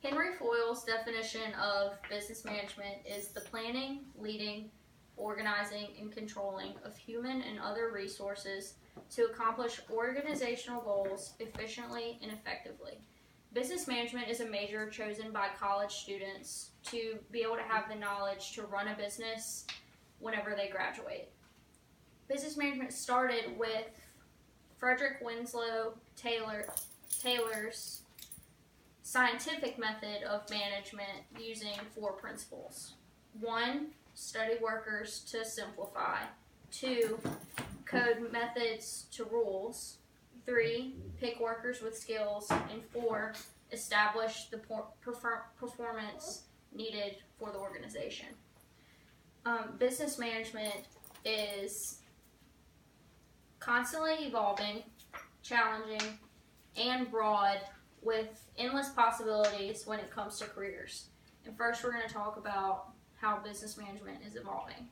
Henry Foyle's definition of business management is the planning, leading, organizing, and controlling of human and other resources to accomplish organizational goals efficiently and effectively. Business management is a major chosen by college students to be able to have the knowledge to run a business whenever they graduate. Business management started with Frederick Winslow Taylor's scientific method of management using 4 principles. 1, study workers to simplify. 2, code methods to rules. 3, pick workers with skills. And 4, establish the performance needed for the organization. Business management is constantly evolving, challenging, and broad with endless possibilities when it comes to careers. And first we're going to talk about how business management is evolving.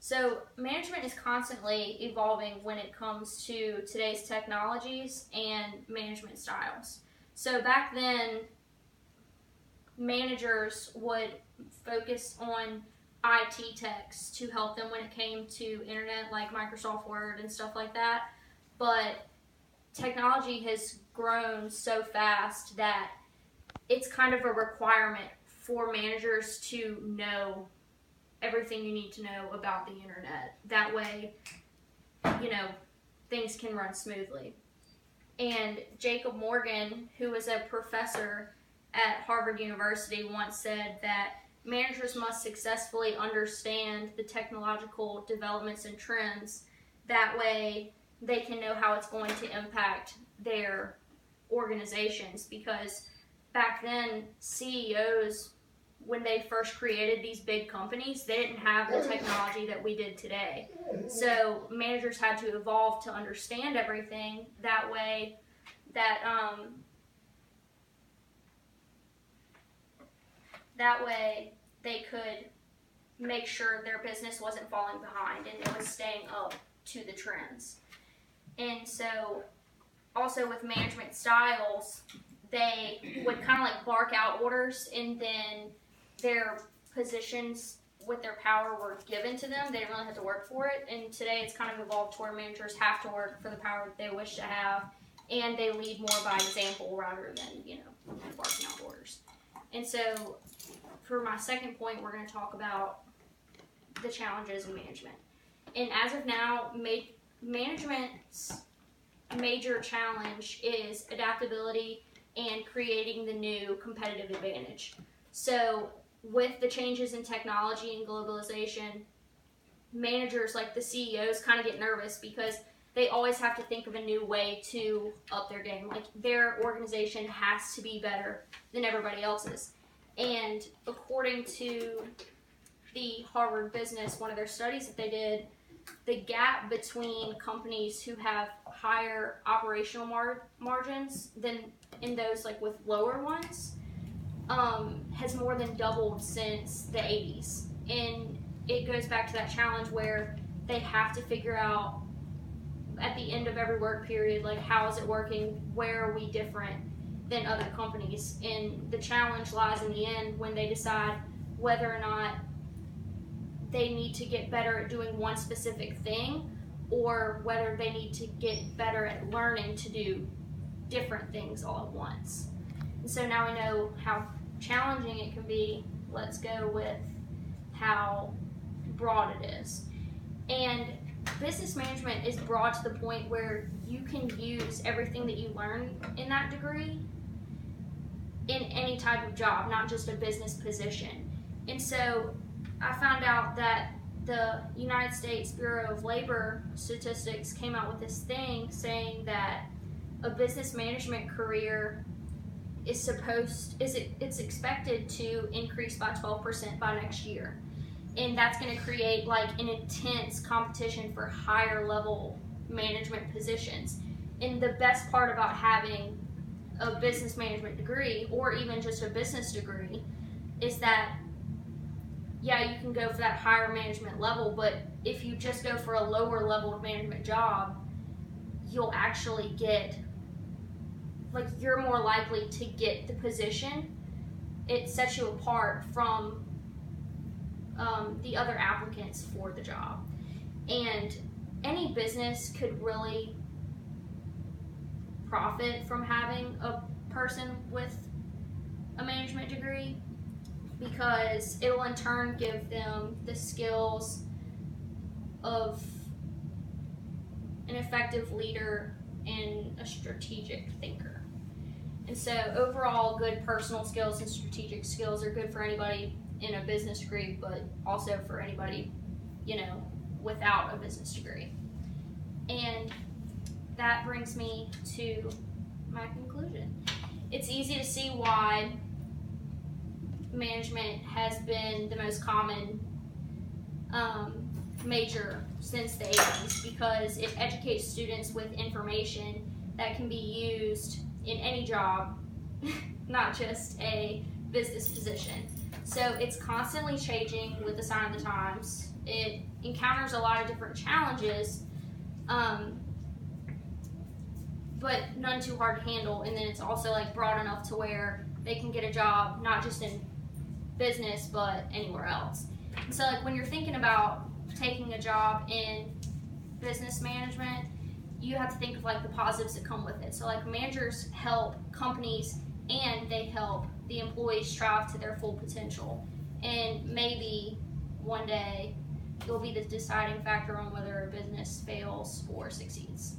So management is constantly evolving when it comes to today's technologies and management styles. So back then, managers would focus on IT techs to help them when it came to internet, like Microsoft Word and stuff like that. But technology has grown so fast that it's kind of a requirement for managers to know everything you need to know about the internet. That way, things can run smoothly. And Jacob Morgan, who is a professor at Harvard University, once said that managers must successfully understand the technological developments and trends. That way, they can know how it's going to impact their organizations, because back then, CEOs, when they first created these big companies, they didn't have the technology that we did today. So managers had to evolve to understand everything. That way they could make sure their business wasn't falling behind and it was staying up to the trends. And so also with management styles, they would kind of like bark out orders, and then their positions with their power were given to them. They didn't really have to work for it. And today it's kind of evolved to where managers have to work for the power that they wish to have, and they lead more by example rather than, barking out orders. And so for my second point, we're going to talk about the challenges in management. And as of now, management's major challenge is adaptability and creating the new competitive advantage. So with the changes in technology and globalization, managers like the CEOs kind of get nervous because they always have to think of a new way to up their game. Like, their organization has to be better than everybody else's. And according to the Harvard Business, one of their studies that they did, the gap between companies who have higher operational margins than in those like with lower ones has more than doubled since the 80s. And it goes back to that challenge where they have to figure out at the end of every work period, like, how is it working? Where are we different than other companies? And the challenge lies in the end when they decide whether or not they need to get better at doing one specific thing, or whether they need to get better at learning to do different things all at once. And so now we know how challenging it can be. Let's go with how broad it is. And business management is broad to the point where you can use everything that you learn in that degree in any type of job, not just a business position. And so I found out that the United States Bureau of Labor Statistics came out with this thing saying that a business management career it's expected to increase by 12% by next year. And that's going to create like an intense competition for higher level management positions. And the best part about having a business management degree, or even just a business degree, is that yeah, you can go for that higher management level, but if you just go for a lower level of management job, you'll actually get, like, you're more likely to get the position it sets you apart from the other applicants for the job. And any business could really profit from having a person with a management degree, because it will in turn give them the skills of an effective leader and a strategic thinker. And so overall, good personal skills and strategic skills are good for anybody in a business degree, but also for anybody, without a business degree. And that brings me to my conclusion. It's easy to see why management has been the most common major since the 80s, because it educates students with information that can be used in any job, not just a business position. So it's constantly changing with the sign of the times. It encounters a lot of different challenges, but none too hard to handle. And then it's also broad enough to where they can get a job not just in business but anywhere else. And so when you're thinking about taking a job in business management, you have to think of the positives that come with it. So managers help companies and they help the employees strive to their full potential. And maybe one day you'll be the deciding factor on whether a business fails or succeeds.